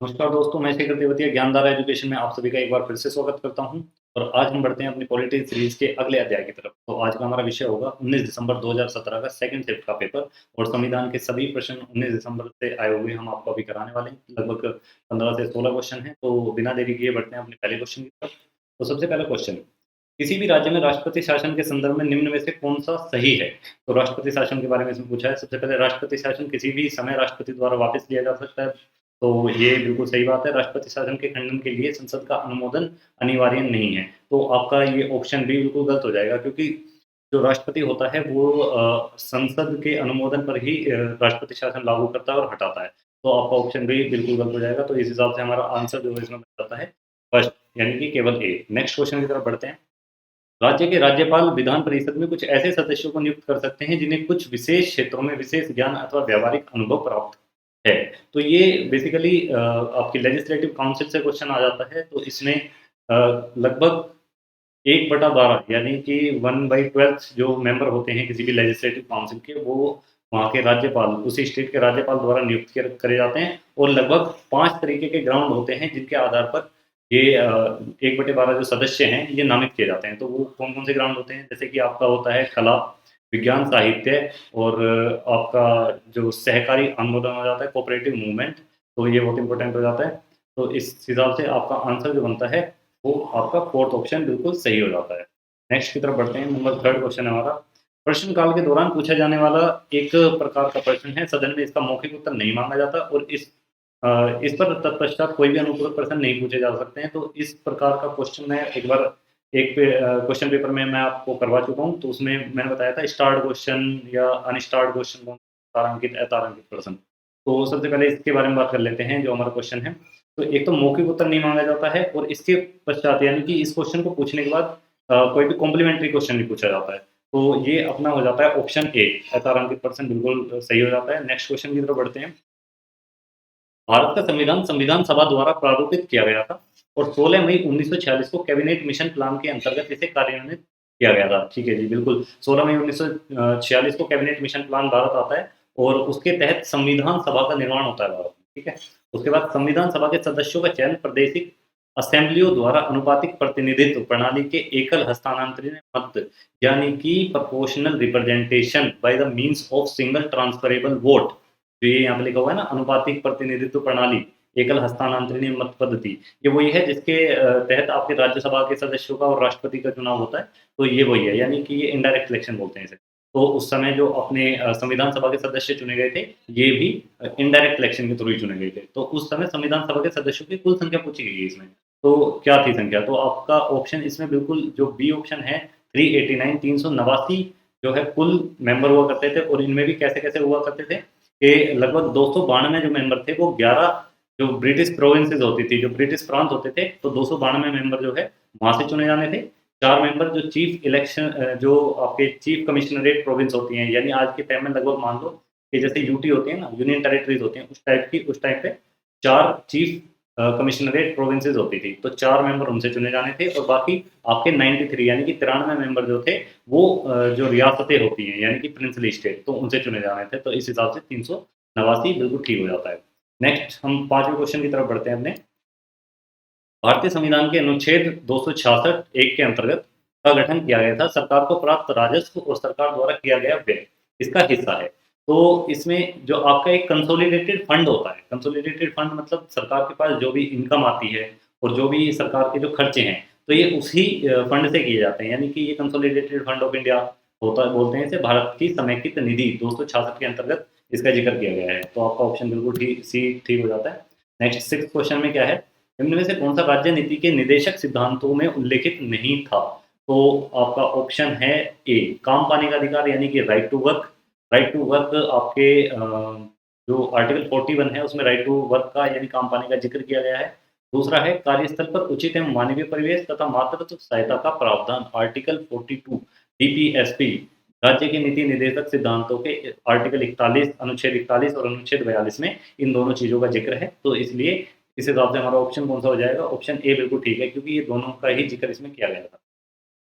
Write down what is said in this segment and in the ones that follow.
नमस्कार दोस्तों, मैं शेखर तेवतिया ज्ञानधारा एजुकेशन में आप सभी का एक बार फिर से स्वागत करता हूं। और आज हम बढ़ते हैं अपनी पॉलिटी सीरीज के अगले अध्याय की तरफ। तो आज का हमारा विषय होगा 19 दिसंबर 2017 का सेकंड शिफ्ट का पेपर। और संविधान के सभी प्रश्न 19 दिसंबर से आए हुए हम आपको अभी कराने वाले हैं। लगभग 15 से 16 क्वेश्चन हैं। तो बिना देरी किए बढ़ते हैं अपने पहले क्वेश्चन की तरफ। तो सबसे पहला क्वेश्चन, किसी भी राज्य में राष्ट्रपति शासन के संदर्भ में निम्न में से कौन सा सही है? तो राष्ट्रपति शासन के बारे में इसमें पूछा है। सबसे पहले, राष्ट्रपति शासन किसी भी समय राष्ट्रपति द्वारा वापस लिया जा सकता है। तो ये बिल्कुल सही बात है। राष्ट्रपति शासन के खंडन के लिए संसद का अनुमोदन अनिवार्य नहीं है। तो आपका ये ऑप्शन भी बिल्कुल गलत हो जाएगा, क्योंकि जो राष्ट्रपति होता है वो संसद के अनुमोदन पर ही राष्ट्रपति शासन लागू करता है और हटाता है। तो आपका ऑप्शन भी बिल्कुल गलत हो जाएगा। तो इस हिसाब से हमारा आंसर जो है इसमें बन जाता है फर्स्ट, यानी कि केवल ए। नेक्स्ट क्वेश्चन की तरफ बढ़ते हैं। राज्य के राज्यपाल विधान परिषद में कुछ ऐसे सदस्यों को नियुक्त कर सकते हैं जिन्हें कुछ विशेष क्षेत्रों में विशेष ज्ञान अथवा व्यावहारिक अनुभव प्राप्त है। तो ये बेसिकली आपकी लेजिस्लेटिव काउंसिल से क्वेश्चन आ जाता है। तो इसमें लगभग 1/12 यानी कि 1/12 जो मेंबर होते हैं किसी भी लेजिस्लेटिव काउंसिल के, वो वहाँ के राज्यपाल, उसी स्टेट के राज्यपाल द्वारा नियुक्त करे जाते हैं। और लगभग 5 तरीके के ग्राउंड होते हैं जिनके आधार पर ये 1/12 जो सदस्य हैं ये नामित किए जाते हैं। तो वो कौन-कौन से ग्राउंड होते हैं? जैसे कि आपका होता है कला, विज्ञान, साहित्य और आपका जो सहकारी आंदोलन हो जाता है, कोऑपरेटिव मूवमेंट, तो ये बहुत इंपॉर्टेंट हो जाता है। तो इस हिसाब से आपका आंसर जो बनता है वो आपका फोर्थ ऑप्शन बिल्कुल सही हो जाता है। नेक्स्ट की तरफ बढ़ते हैं। नंबर थर्ड क्वेश्चन है हमारा, प्रश्नकाल के दौरान पूछा जाने वाला एक प्रकार का प्रश्न है। सदन में इसका मौखिक उत्तर नहीं मांगा जाता और इस पर तत्पश्चात कोई भी अनुपूरक प्रश्न नहीं पूछे जा सकते हैं। तो इस प्रकार का क्वेश्चन मैं एक बार एक क्वेश्चन पेपर में मैं आपको करवा चुका हूँ। तो उसमें मैंने बताया था स्टार्ड क्वेश्चन या अनस्टार्ड क्वेश्चन, कौन तारांकित, अतारांकित प्रश्न। तो सबसे पहले इसके बारे में बात कर लेते हैं जो हमारा क्वेश्चन है। तो एक तो मौखिक उत्तर नहीं मांगा जाता है और इसके पश्चात यानी कि इस क्वेश्चन को पूछने के बाद कोई भी कॉम्प्लीमेंट्री क्वेश्चन नहीं पूछा जाता है। तो ये अपना हो जाता है ऑप्शन ए, अतारांकित प्रश्न बिल्कुल सही हो जाता है। नेक्स्ट क्वेश्चन की तरफ बढ़ते हैं। भारत का संविधान संविधान सभा द्वारा प्रारूपित किया गया था और 16 मई 1946 को कैबिनेट मिशन प्लान के अंतर्गत इसे कार्यान्वित किया गया था। ठीक है जी, बिल्कुल 16 मई 1946 को कैबिनेट मिशन प्लान भारत आता है और उसके तहत संविधान सभा का निर्माण होता है भारत में। ठीक है, उसके बाद संविधान सभा के सदस्यों का चयन प्रादेशिक असेंबलियों द्वारा अनुपातिक प्रतिनिधित्व प्रणाली के एकल हस्तांतरण मत यानी कि proportional representation by the means of single transferable vote, जो ये यहाँ पे लिखा हुआ है ना, अनुपातिक प्रतिनिधित्व प्रणाली, एकल हस्तांतरणीय मत पद्धति, ये वही है जिसके तहत आपके राज्यसभा के सदस्यों का और राष्ट्रपति का चुनाव होता है। तो ये वही है, यानी कि ये इनडायरेक्ट इलेक्शन बोलते हैं इसे। तो उस समय जो अपने संविधान सभा के सदस्य चुने गए थे, ये भी इनडायरेक्ट इलेक्शन के थ्रू ही चुने गए थे। तो उस समय संविधान सभा के सदस्यों की कुल संख्या पूछी गई है इसमें। तो क्या थी संख्या? तो आपका ऑप्शन इसमें बिल्कुल जो बी ऑप्शन है, 389, 389 जो है कुल मेंबर हुआ करते थे। और इनमें भी कैसे-कैसे हुआ करते थे कि लगभग 292 जो मेंबर थे वो 11 जो ब्रिटिश प्रोविंसेस होती थी, जो ब्रिटिश प्रांत होते थे, तो 292 मेंबर जो है वहाँ से चुने जाने थे। 4 मेंबर जो चीफ इलेक्शन जो आपके चीफ कमिश्नरेट प्रोविंस होती हैं, यानी आज के टाइम में लगभग मान लो कि जैसे यूटी होती है ना, यूनियन टेरिटरीज़ होती हैं, उस टाइम पे 4 चीफ कमिश्नरेट प्रोविंसेस होती थी। तो 4 मेंबर उनसे चुने जाने थे और बाकी आपके 93 यानी कि 93 मेंबर जो थे वो जो रियासतें होती हैं यानी कि प्रिंसली स्टेट, तो उनसे चुने जाने थे। तो इस हिसाब से 389 बिल्कुल ठीक हो जाता है। नेक्स्ट हम 5वें क्वेश्चन की तरफ बढ़ते हैं अपने। भारतीय संविधान के अनुच्छेद 266 एक के अंतर्गत का गठन किया गया था। सरकार को प्राप्त राजस्व और सरकार द्वारा किया गया व्यय इसका हिस्सा है। तो इसमें जो आपका एक कंसोलिडेटेड फंड होता है, कंसोलिडेटेड फंड मतलब सरकार के पास जो भी इनकम आती है और जो भी सरकार के जो खर्चे हैं, तो ये उसी फंड से किए जाते हैं। यानी कि ये कंसोलिडेटेड फंड ऑफ इंडिया होता है, बोलते हैं इसे। भारत की समेकित निधि 266 के अंतर्गत इसका जिक्र किया गया है। तो आपका ऑप्शन बिल्कुल ठीक, सी ठीक हो जाता है। नेक्स्ट 6th क्वेश्चन में क्या है, निम्न में से कौन सा राज्य नीति के निदेशक सिद्धांतों में उल्लेखित नहीं था? तो आपका ऑप्शन है ए, काम पाने का अधिकार यानी कि right to work. Right to work आपके जो आर्टिकल 41 है उसमें राइट टू वर्क का यानी काम पाने का जिक्र किया गया है। दूसरा है कार्यस्थल पर उचित एवं मानवीय परिवेश तथा मातृत्व सहायता का प्रावधान, आर्टिकल 42 डीपीएसपी। राज्य के नीति निदेशक सिद्धांतों के आर्टिकल 41, अनुच्छेद 41 और अनुच्छेद 42 में इन दोनों चीज़ों का जिक्र है। तो इसलिए इस हिसाब से हमारा ऑप्शन कौन सा हो जाएगा? ऑप्शन ए बिल्कुल ठीक है, क्योंकि ये दोनों का ही जिक्र इसमें किया गया था।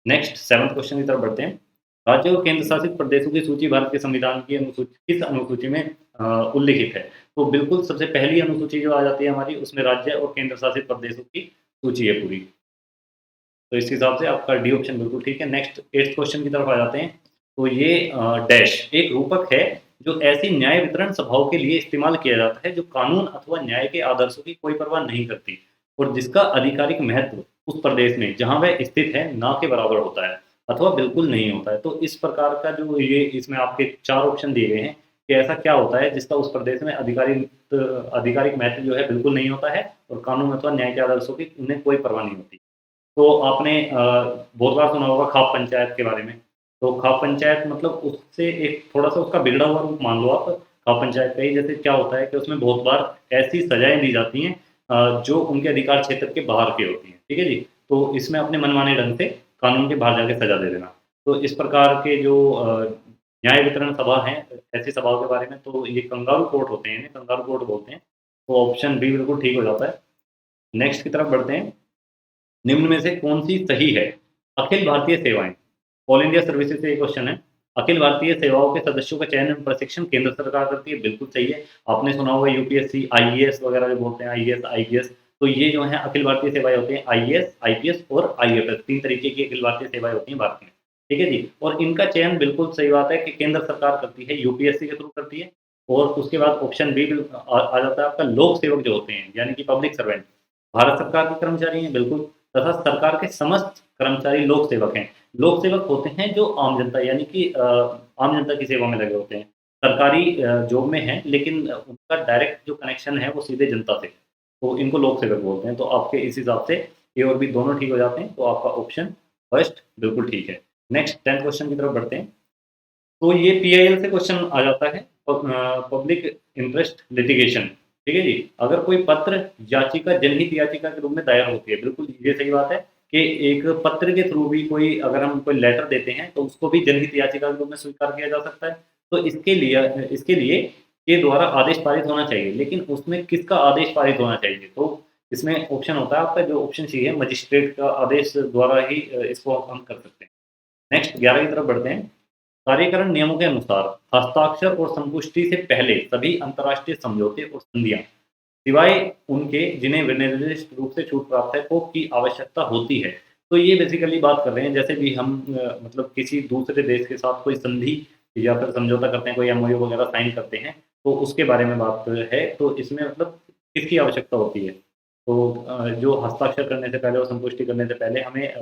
नेक्स्ट 7th क्वेश्चन की तरफ बढ़ते हैं। राज्यों और केंद्र शासित प्रदेशों की सूची भारत के संविधान की अनुसूची किस अनुसूची में उल्लिखित है। तो बिल्कुल सबसे पहली अनुसूची जो आ जाती है हमारी, उसमें राज्य और केंद्र शासित प्रदेशों की सूची है पूरी। तो इस हिसाब से आपका डी ऑप्शन बिल्कुल ठीक है। नेक्स्ट 8th क्वेश्चन की तरफ आ जाते हैं। तो ये डैश एक रूपक है जो ऐसी न्याय वितरण सभाओं के लिए इस्तेमाल किया जाता है जो कानून अथवा न्याय के आदर्शों की कोई परवाह नहीं करती और जिसका आधिकारिक महत्व उस प्रदेश में जहाँ वह स्थित है ना के बराबर होता है अथवा बिल्कुल नहीं होता है। तो इस प्रकार का जो ये इसमें आपके 4 ऑप्शन दिए गए हैं कि ऐसा क्या होता है जिसका उस प्रदेश में आधिकारिक महत्व जो है बिल्कुल नहीं होता है और कानून अथवा न्याय के आदर्शों की उन्हें कोई परवाह नहीं होती। तो आपने बहुत बार सुना होगा खाप पंचायत के बारे में। तो खाप पंचायत मतलब उससे एक थोड़ा-सा उसका बिगड़ा हुआ रूप मान लो आप खाप पंचायत का ही। जैसे क्या होता है कि उसमें बहुत बार ऐसी सज़ाएँ दी जाती हैं जो उनके अधिकार क्षेत्र के बाहर की होती हैं, ठीक है जी? तो इसमें अपने मनमाने ढंग से कानून के बाहर जाके सज़ा दे देना। तो इस प्रकार के जो न्याय वितरण सभा हैं, ऐसी सभाओं के बारे में तो ये कंगारू कोर्ट होते हैं, इन्हें कंगारू कोर्ट बोलते हैं। तो ऑप्शन बी बिल्कुल ठीक हो जाता है। नेक्स्ट की तरफ बढ़ते हैं। निम्न में से कौन-सी सही है? अखिल भारतीय सेवाएँ, ऑल इंडिया सर्विसेज़ से ये क्वेश्चन है। अखिल भारतीय सेवाओं के सदस्यों का चयन एवं प्रशिक्षण केंद्र सरकार करती है, बिल्कुल सही है। आपने सुना होगा यूपीएससी, आईएएस वगैरह जो बोलते हैं आईएएस, आईपीएस, तो ये जो हैं अखिल भारतीय सेवाएँ होती हैं आईएएस, आईपीएस और आईएफएस 3 तरीके की अखिल भारतीय सेवाएँ होती हैं भारत में, ठीक है जी? और इनका चयन बिल्कुल सही बात है कि केंद्र सरकार करती है, यूपीएससी के थ्रू करती है और उसके बाद ऑप्शन बी आ जाता है आपका लोक सेवक जो होते हैं, यानी कि पब्लिक सर्वेंट। भारत सरकार के कर्मचारी हैं, बिल्कुल तथा सरकार के समस्त कर्मचारी लोक सेवक हैं। लोक सेवक होते हैं जो आम जनता यानी कि आम जनता की सेवा में लगे होते हैं। सरकारी जॉब में हैं लेकिन उनका डायरेक्ट जो कनेक्शन है वो सीधे जनता से, तो इनको लोक सेवक बोलते हैं। तो आपके इस हिसाब से ए और बी दोनों ठीक हो जाते हैं, तो आपका ऑप्शन फर्स्ट बिल्कुल ठीक है। नेक्स्ट 10th क्वेश्चन की तरफ बढ़ते हैं। तो ये पीआईएल से क्वेश्चन आ जाता है पब्लिक इंटरेस्ट लिटिगेशन, ठीक है जी। अगर कोई पत्र याचिका जनहित याचिका के रूप में दायर होती है, बिल्कुल ये सही बात है कि एक पत्र के थ्रू भी कोई अगर हम कोई लेटर देते हैं तो उसको भी जनहित याचिका के रूप में स्वीकार किया जा सकता है। तो इसके लिए के द्वारा आदेश पारित होना चाहिए, लेकिन उसमें किसका आदेश पारित होना चाहिए? तो इसमें ऑप्शन होता है आपका जो ऑप्शन सी है मजिस्ट्रेट का आदेश द्वारा ही इसको हम कर सकते हैं। नेक्स्ट 11 की तरफ बढ़ते हैं। कार्यकरण नियमों के अनुसार हस्ताक्षर और संपुष्टि से पहले सभी अंतर्राष्ट्रीय समझौते और संधियां सिवाय उनके जिन्हें विनिर्दिष्ट रूप से छूट प्राप्त है को की आवश्यकता होती है। तो ये बेसिकली बात कर रहे हैं जैसे भी हम मतलब किसी दूसरे देश के साथ कोई संधि या फिर समझौता करते हैं, कोई एमओयू वगैरह साइन करते हैं, तो उसके बारे में बात है। तो इसमें मतलब किसकी आवश्यकता होती है? तो जो हस्ताक्षर करने से पहले और संपुष्टि करने से पहले हमें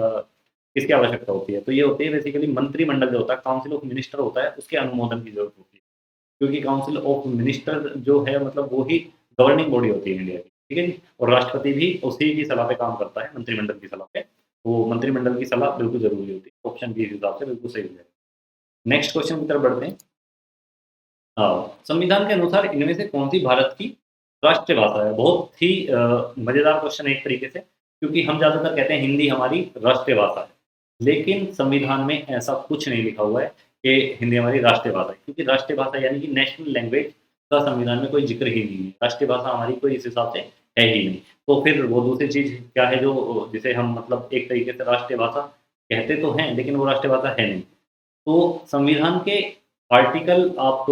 किसकी आवश्यकता होती है? तो ये होती है बेसिकली मंत्रिमंडल जो होता है, काउंसिल ऑफ मिनिस्टर होता है, उसके अनुमोदन की ज़रूरत होती है। क्योंकि काउंसिल ऑफ मिनिस्टर जो है मतलब वो ही गवर्निंग बॉडी होती है इंडिया की, ठीक है जी? और राष्ट्रपति भी उसी की सलाह पे काम करता है, मंत्रिमंडल की सलाह पे। तो मंत्रिमंडल की सलाह बिल्कुल ज़रूरी होती है। ऑप्शन बी इस हिसाब से बिल्कुल सही हो जाएगा। नेक्स्ट क्वेश्चन की तरफ बढ़ते हैं। संविधान के अनुसार इनमें से कौन-सी भारत की राष्ट्रीय भाषा है? बहुत ही मज़ेदार क्वेश्चन है एक तरीके से, क्योंकि हम ज़्यादातर कहते हैं हिंदी हमारी राष्ट्रीय भाषा है। लेकिन संविधान में ऐसा कुछ नहीं लिखा हुआ है कि हिंदी हमारी राष्ट्रीय भाषा है, क्योंकि राष्ट्रीय भाषा यानी कि नेशनल लैंग्वेज का संविधान में कोई ज़िक्र ही नहीं है। राष्ट्रीय भाषा हमारी कोई इस हिसाब से है ही नहीं। तो फिर वो दूसरी चीज़ क्या है जो जिसे हम मतलब एक तरीके से राष्ट्रीय भाषा कहते तो हैं, लेकिन वो राष्ट्रीय भाषा है नहीं। तो संविधान के आर्टिकल आप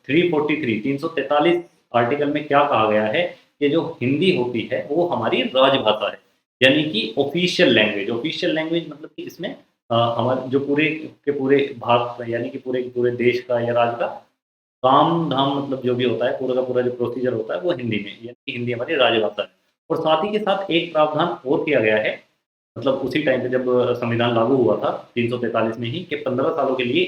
343 343 आर्टिकल में क्या कहा गया है कि जो हिंदी होती है वो हमारी राजभाषा है, यानी कि ऑफिशियल लैंग्वेज। ऑफिशियल लैंग्वेज मतलब कि इसमें हमारे जो पूरे के पूरे भारत का यानी कि पूरे के पूरे देश का या राज्य का काम-धाम मतलब जो भी होता है, पूरा का पूरा जो प्रोसीजर होता है वो हिंदी में, यानी कि हिंदी हमारी राजभाषा है। और साथ ही के साथ एक प्रावधान और किया गया है, मतलब उसी टाइम पे जब संविधान लागू हुआ था 343 में ही कि 15 सालों के लिए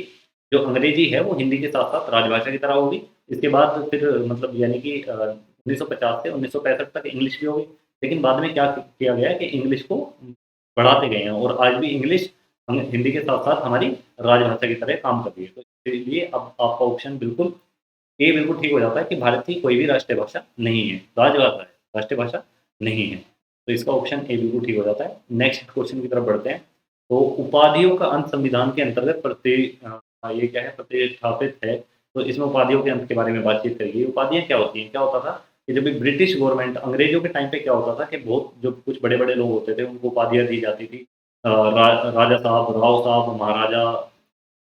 जो अंग्रेजी है वो हिंदी के साथ-साथ राजभाषा की तरह होगी। इसके बाद फिर मतलब यानी कि 1950 से 1965 तक इंग्लिश भी होगी। लेकिन बाद में क्या किया गया कि इंग्लिश को बढ़ाते गए हैं और आज भी इंग्लिश हम हिंदी के साथ-साथ हमारी राजभाषा की तरह काम कर रही है। तो इसलिए अब आपका ऑप्शन बिल्कुल ए बिल्कुल ठीक हो जाता है कि भारत की कोई भी राष्ट्रीय भाषा नहीं है, राजभाषा है, राष्ट्रीय भाषा नहीं है। तो इसका ऑप्शन ए बिल्कुल ठीक हो जाता है। नेक्स्ट क्वेश्चन की तरफ बढ़ते हैं। तो उपाधियों का अंत संविधान के अंतर्गत ये क्या है प्रतिस्थापित है, तो इसमें उपाधियों के अंत के बारे में बातचीत करेंगे। उपाधियाँ क्या होती हैं? क्या होता था कि जब भी ब्रिटिश गवर्नमेंट अंग्रेज़ों के टाइम पे क्या होता था कि बहुत जो कुछ बड़े-बड़े लोग होते थे, उनको उपाधियाँ दी जाती थी। राजा साहब, राव साहब, महाराजा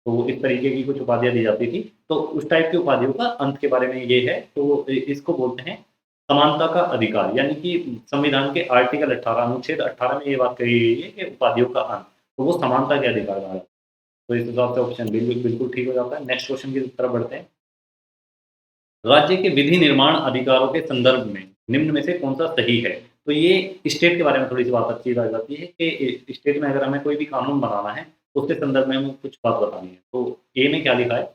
तो इस तरीके की कुछ उपाधियाँ दी जाती थी। तो उस टाइप की उपाधियों का अंत के बारे में ये है, तो इसको बोलते हैं समानता का अधिकार, यानी कि संविधान के आर्टिकल 18 अनुच्छेद 18 में ये बात कही गई है कि उपाधियों का अंत, तो वो समानता के अधिकार का है। तो इस हिसाब से ऑप्शन बिल्कुल बिल्कुल ठीक हो जाता है। नेक्स्ट क्वेश्चन की तरफ बढ़ते हैं। राज्य के विधि निर्माण अधिकारों के संदर्भ में निम्न में से कौन-सा सही है? तो ये स्टेट के बारे में थोड़ी-सी बात अच्छी आ जाती है कि स्टेट में अगर हमें कोई भी कानून बनाना है, तो उसके संदर्भ में हमें कुछ बात बतानी है। तो ए में क्या लिखा है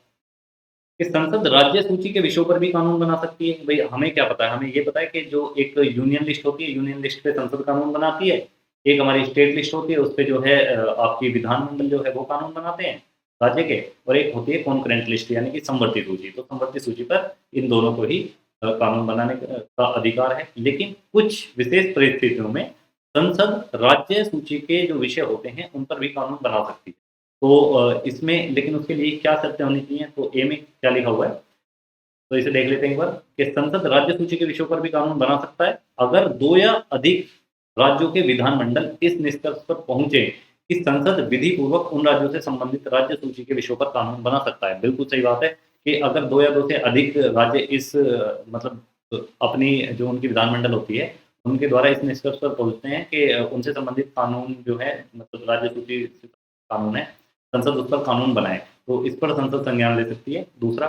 कि संसद राज्य सूची के विषयों पर भी कानून बना सकती है। भई हमें क्या पता है? हमें ये पता है कि जो एक यूनियन लिस्ट होती है, यूनियन लिस्ट पे संसद कानून बनाती है। एक हमारी स्टेट लिस्ट होती है, उसपे जो है आपकी विधानमंडल जो है वो कानून बनाते हैं राज्य के, और एक होती है कॉन्करेंट लिस्ट यानी कि समवर्ती सूची। तो समवर्ती सूची पर इन दोनों को ही कानून बनाने का अधिकार है। लेकिन कुछ विशेष परिस्थितियों में संसद राज्य सूची के जो विषय होते हैं, उन पर भी कानून बना सकती है। तो इसमें लेकिन उसके लिए क्या शर्तें होनी चाहिए? तो ए में क्या लिखा हुआ है? तो इसे देख लेते हैं एक बार कि संसद राज्य सूची के विषयों पर भी कानून बना सकता है, अगर 2 या अधिक राज्यों के विधानमंडल इस निष्कर्ष पर पहुँचे कि संसद विधि पूर्वक उन राज्यों से संबंधित राज्य सूची के विषयों पर कानून बना सकता है। बिल्कुल सही बात है कि अगर 2 या 2 से अधिक राज्य इस मतलब अपनी जो उनकी विधानमंडल होती है, उनके द्वारा इस निष्कर्ष पर पहुँचते हैं कि उनसे संबंधित कानून जो है मतलब राज्य सूची से कानून है, संसद उस पर कानून बनाए, तो इस पर संसद संज्ञान ले सकती है। दूसरा,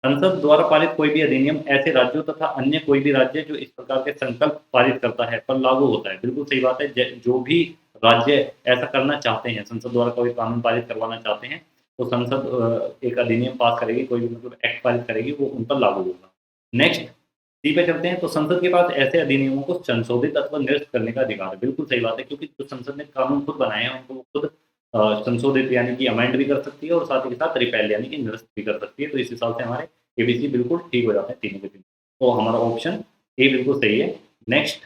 संसद द्वारा पारित कोई भी अधिनियम ऐसे राज्यों तथा अन्य कोई भी राज्य जो इस प्रकार के संकल्प पारित करता है पर लागू होता है। बिल्कुल सही बात है। जो भी राज्य ऐसा करना चाहते हैं, संसद द्वारा कोई कानून पारित करवाना चाहते हैं, तो संसद एक अधिनियम पास करेगी, कोई भी मतलब एक्ट पारित करेगी, वो उन पर लागू होगा। नेक्स्ट सी पे चलते हैं, तो संसद के पास ऐसे अधिनियमों को संशोधित अथवा निरस्त करने का अधिकार है। बिल्कुल सही बात है, क्योंकि जो संसद ने कानून खुद बनाए हैं, उनको वो खुद संशोधित यानी कि अमेंड भी कर सकती है और साथ ही के साथ रिपेल यानी कि निरस्त भी कर सकती है। तो इस हिसाब से हमारे एबीसी बिल्कुल ठीक हो जाते हैं तीनों के तीनों। तो हमारा ऑप्शन ए बिल्कुल सही है। नेक्स्ट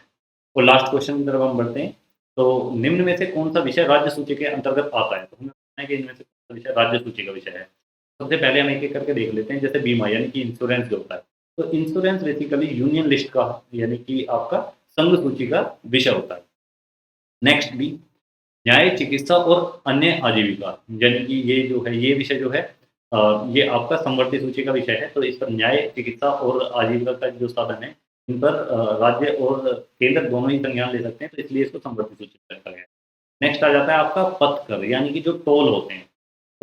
और लास्ट क्वेश्चन की तरफ हम बढ़ते हैं। तो निम्न में से कौन-सा विषय राज्य सूची के अंतर्गत आता है? तो हमें बताना है कि इनमें से कौन-सा विषय राज्य सूची का विषय है। सबसे पहले हम एक-एक करके देख लेते हैं, जैसे बीमा यानी कि इंश्योरेंस जो होता है। तो इंश्योरेंस बेसिकली यूनियन लिस्ट का यानी कि आपका संघ सूची का विषय होता है। नेक्स्ट बी न्याय, चिकित्सा और अन्य आजीविका, यानी कि ये जो है, ये विषय जो है ये आपका समवर्ती सूची का विषय है। तो इस पर न्याय, चिकित्सा और आजीविका का जो साधन है, इन पर राज्य और केंद्र दोनों ही संज्ञान ले सकते हैं, तो इसलिए इसको समवर्ती सूची में रखा गया है। नेक्स्ट आ जाता है आपका पथ कर, यानी कि जो टोल होते हैं।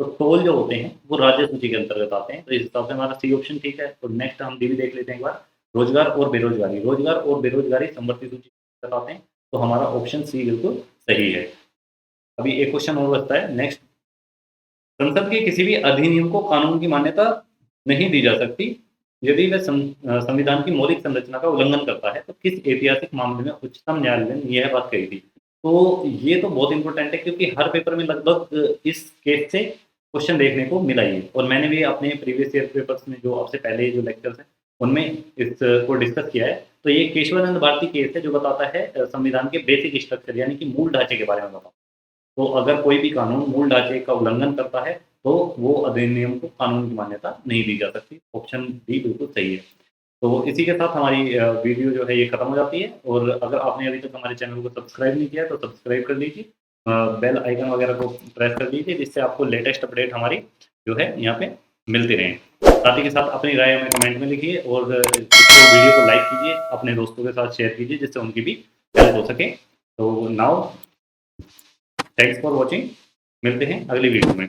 तो टोल जो होते हैं, वो राज्य सूची के अंतर्गत आते हैं, तो इस हिसाब से हमारा सी ऑप्शन ठीक है। और नेक्स्ट हम डी भी देख लेते हैं एक बार, रोजगार और बेरोजगारी। रोजगार और बेरोजगारी समवर्ती सूची के अंतर्गत आते हैं, तो हमारा ऑप्शन सी बिल्कुल सही है। अभी एक क्वेश्चन और बचता है। नेक्स्ट, संसद के किसी भी अधिनियम को कानून की मान्यता नहीं दी जा सकती यदि वह संविधान की मौलिक संरचना का उल्लंघन करता है। तो किस ऐतिहासिक मामले में उच्चतम न्यायालय ने यह बात कही थी? तो ये तो बहुत इंपॉर्टेंट है, क्योंकि हर पेपर में लगभग इस केस से क्वेश्चन देखने को मिला ही है, और मैंने भी अपने प्रीवियस ईयर पेपर्स में जो आपसे पहले जो लेक्चर्स हैं उनमें इसको डिस्कस किया है। तो ये केशवानंद भारती केस है जो बताता है संविधान के बेसिक स्ट्रक्चर यानी कि मूल ढांचे के बारे में बताता है। तो अगर कोई भी कानून मूल ढांचे का उल्लंघन करता है, तो वो अधिनियम को कानून की मान्यता नहीं दी जा सकती। ऑप्शन डी बिल्कुल सही है। तो इसी के साथ हमारी वीडियो जो है ये खत्म हो जाती है, और अगर आपने अभी तक हमारे चैनल को सब्सक्राइब नहीं किया है, तो सब्सक्राइब कर लीजिए। बेल आइकन वगैरह को प्रेस कर लीजिए, जिससे आपको लेटेस्ट अपडेट हमारी जो है यहाँ पे मिलती रहें। साथ ही के साथ अपनी राय हमें कमेंट में लिखिए, और इसको वीडियो को लाइक कीजिए, अपने दोस्तों के साथ शेयर कीजिए, जिससे उनकी भी हेल्प हो सके। तो नाउ थैंक्स फॉर वॉचिंग, मिलते हैं अगली वीडियो में।